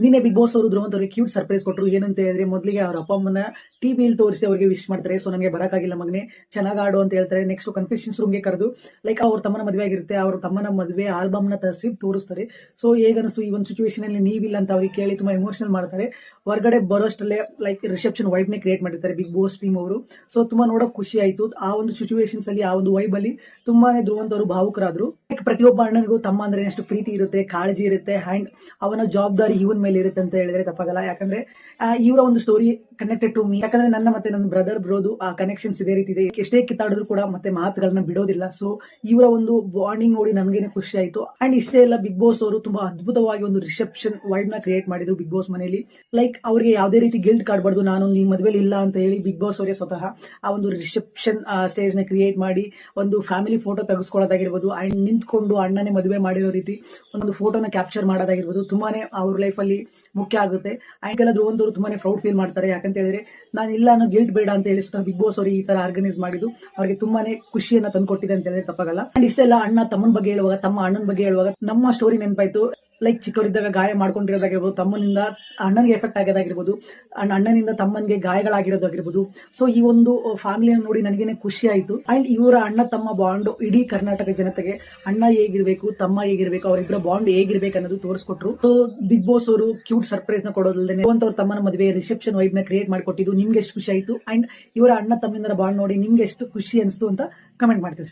ನಿನ್ನೆ big boss ಅವರು ಧ್ರುವಂತ್ ಅವರಿಗೆ ಕ್ಯೂಟ್ ಸರ್ಪ್ರೈಸ್ ಕೊಟ್ಟರು. ಏನಂತ ಹೇಳಿದ್ರೆ, ಮೊದಲಿಗೆ ಅವ್ರ ಅಪ್ಪ ಅಮ್ಮನ ಟಿವಿಯಲ್ಲಿ ತೋರಿಸಿ ಅವರಿಗೆ ವಿಶ್ ಮಾಡ್ತಾರೆ. ಸೊ ನನಗೆ ಬರಕಾಗಿಲ್ಲ ಮಗನೇ, ಚೆನ್ನಾಗಿ ಆಡು ಅಂತ ಹೇಳ್ತಾರೆ. ನೆಕ್ಸ್ಟ್ ಕನ್ಫೆಷನ್ಸ್ ರೂಮ್ಗೆ ಕರೆದು ಲೈಕ್ ಅವ್ರ ತಮ್ಮನ ಮದುವೆ ಆಗಿರುತ್ತೆ, ಅವ್ರ ತಮ್ಮನ ಮದುವೆ ಆಲ್ಬಮ್ನ ತರಿಸಿ ತೋರಿಸ್ತಾರೆ. ಸೊ ಹೇಗನಿಸ್ತು ಈ ಒಂದು ಸಿಚುವೇಶನ್ ಅಲ್ಲಿ ನೀವಿಲ್ಲ ಅಂತ ಅವ್ರಿಗೆ ಕೇಳಿ ತುಂಬಾ ಎಮೋಷನಲ್ ಮಾಡ್ತಾರೆ. ಹೊರಗಡೆ ಬರೋಷ್ಟಲ್ಲೇ ಲೈಕ್ ರಿಸೆಪ್ಷನ್ ವೈಬ್ ನೇ ಕ್ರಿಯೇಟ್ ಮಾಡಿರ್ತಾರೆ ಬಿಗ್ ಬಾಸ್ ಟೀಮ್ ಅವರು. ಸೊ ತುಂಬಾ ನೋಡೋಕೆ ಖುಷಿ ಆಯ್ತು. ಆ ಒಂದು ಸಿಚುವೇಶನ್ಸ್ ಅಲ್ಲಿ, ಆ ಒಂದು ವೈಬ್ ಅಲ್ಲಿ ತುಂಬಾನೇ ಧ್ರುವಂತ್ ಅವರು ಭಾವುಕರಾದ್ರು. ಪ್ರತಿಯೊಬ್ಬ ಅಣ್ಣನಿಗೂ ತಮ್ಮ ಅಂದ್ರೆ ಎಷ್ಟು ಪ್ರೀತಿ ಇರುತ್ತೆ, ಕಾಳಜಿ ಇರುತ್ತೆ, ಅಂಡ್ ಅವನ ಜವಾಬ್ದಾರಿ ಇವನ್ ಮೇಲೆ ಇರುತ್ತೆ ಅಂತ ಹೇಳಿದ್ರೆ ತಪ್ಪಾಗಲ್ಲ. ಯಾಕಂದ್ರೆ ಇವರ ಒಂದು ಸ್ಟೋರಿ ಕನೆಕ್ಟೆಡ್ ಟು ಮೀ. ಯಾಕಂದ್ರೆ ನನ್ನ ಮತ್ತೆ ನನ್ನ ಬ್ರದರ್ ಬ್ರೋದು ಆ ಕನೆಕ್ಷನ್ಸ್ ಇದೇ ರೀತಿ ಇದೆ. ಎಷ್ಟೇ ಕಿತ್ತಾಡಿದ್ರು ಕೂಡ ಮತ್ತೆ ಮಾತುಗಳನ್ನ ಬಿಡೋದಿಲ್ಲ. ಸೊ ಇವರ ಒಂದು ಬಾಂಡಿಂಗ್ ನೋಡಿ ನನ್ಗೇನೆ ಖುಷಿ ಆಯ್ತು. ಅಂಡ್ ಇಷ್ಟೇ ಎಲ್ಲ ಬಿಗ್ ಬಾಸ್ ಅವರು ತುಂಬಾ ಅದ್ಭುತವಾಗಿ ಒಂದು ರಿಸೆಪ್ಷನ್ ವೈಬ್ ನ ಕ್ರಿಯೇಟ್ ಮಾಡಿದ್ರು ಬಿಗ್ ಬಾಸ್ ಮನೆಯಲ್ಲಿ. ಲೈಕ್ ಅವ್ರಿಗೆ ಯಾವುದೇ ರೀತಿ ಗಿಲ್ಟ್ ಕಾಡಬಾರ್ದು, ನಾನು ಈ ಮದುವೆಲಿ ಇಲ್ಲ ಅಂತ ಹೇಳಿ ಬಿಗ್ ಬಾಸ್ ಅವರೇ ಸ್ವತಃ ಆ ಒಂದು ರಿಸೆಪ್ಷನ್ ಸ್ಟೇಜ್ ನ ಕ್ರಿಯೇಟ್ ಮಾಡಿ ಒಂದು ಫ್ಯಾಮಿಲಿ ಫೋಟೋ ತೆಗೆಸ್ಕೊಳ್ಳೋದಾಗಿರ್ಬೋದು, ಅಂಡ್ ನಿಂತ್ಕೊಂಡು ಅಣ್ಣನೇ ಮದುವೆ ಮಾಡಿರೋ ರೀತಿ ಒಂದು ಫೋಟೋನ ಕ್ಯಾಪ್ಚರ್ ಮಾಡೋದಾಗಿರ್ಬೋದು, ತುಂಬಾನೇ ಅವ್ರ ಲೈಫ್ ಅಲ್ಲಿ ಮುಖ್ಯ ಆಗುತ್ತೆ. ಅಂಡ್ ಎಲ್ಲ ಧ್ರುವಂತ್ ಅವರು ತುಂಬಾನೇ ಪ್ರೌಡ್ ಫೀಲ್ ಮಾಡ್ತಾರೆ. ಯಾಕಂತ ಹೇಳಿದ್ರೆ, ನಾನು ಇಲ್ಲ ಅನ್ನೋ ಗಿಲ್ಟ್ ಬೇಡ ಅಂತ ಹೇಳಿ ಸ್ವತಃ ಬಿಗ್ ಬಾಸ್ ಅವರು ಈ ತರ ಆರ್ಗನೈಸ್ ಮಾಡಿದ್ದು ಅವ್ರಿಗೆ ತುಂಬಾನೇ ಖುಷಿಯನ್ನ ತಂದ್ಕೊಟ್ಟಿದೆ ಅಂತ ಹೇಳಿದ್ರೆ ತಪ್ಪಾಗಲ್ಲ. ಅಂಡ್ ಇಷ್ಟೆಲ್ಲ ಅಣ್ಣ ತಮ್ಮನ ಬಗ್ಗೆ ಹೇಳುವಾಗ, ತಮ್ಮ ಅಣ್ಣನ ಬಗ್ಗೆ ಹೇಳುವಾಗ ನಮ್ಮ ಸ್ಟೋರಿ ನೆನಪಾಯ್ತು. ಲೈಕ್ ಚಿಕ್ಕವರಿದ್ದಾಗ ಗಾಯ ಮಾಡ್ಕೊಂಡಿರೋದಾಗಿರ್ಬೋದು, ತಮ್ಮನಿಂದ ಅಣ್ಣನಿಗೆ ಎಫೆಕ್ಟ್ ಆಗೋದಾಗಿರ್ಬೋದು, ಅಣ್ಣನಿಂದ ತಮ್ಮನಿಗೆ ಗಾಯಗಳಾಗಿರೋದಾಗಿರ್ಬೋದು. ಸೊ ಈ ಒಂದು ಫ್ಯಾಮಿಲಿಯನ್ನು ನೋಡಿ ನನಗೇನೆ ಖುಷಿ ಆಯ್ತು. ಅಂಡ್ ಇವರ ಅಣ್ಣ ತಮ್ಮ ಬಾಂಡ್ ಇಡೀ ಕರ್ನಾಟಕ ಜನತೆಗೆ ಅಣ್ಣ ಹೇಗಿರ್ಬೇಕು, ತಮ್ಮ ಹೇಗಿರ್ಬೇಕು, ಅವರಿಬ್ಬರ ಬಾಂಡ್ ಹೇಗಿರ್ಬೇಕು ಅನ್ನೋದು ತೋರಿಸ್ಕೊಟ್ರು. ಸೊ ಬಿಗ್ ಬಾಸ್ ಅವರು ಕ್ಯೂಟ್ ಸರ್ಪ್ರೈಸ್ ನ ಕೊಡೋದಲ್ಲದೆ ಧ್ರುವಂತ್ ಅವ್ರ ತಮ್ಮನ ಮದುವೆ ರಿಸೆಪ್ಷನ್ ವೈಬ್ ನ ಕ್ರಿಯೇಟ್ ಮಾಡಿಕೊಟ್ಟಿದ್ದು ನಿಮ್ಗೆ ಎಷ್ಟು ಖುಷಿ ಆಯ್ತು, ಅಂಡ್ ಇವರ ಅಣ್ಣ ತಮ್ಮಿಂದರ ಬಾಂಡ್ ನೋಡಿ ನಿಮ್ಗೆ ಎಷ್ಟು ಖುಷಿ ಅನಿಸ್ತು ಅಂತ ಕಮೆಂಟ್ ಮಾಡ್ತೀವಿ.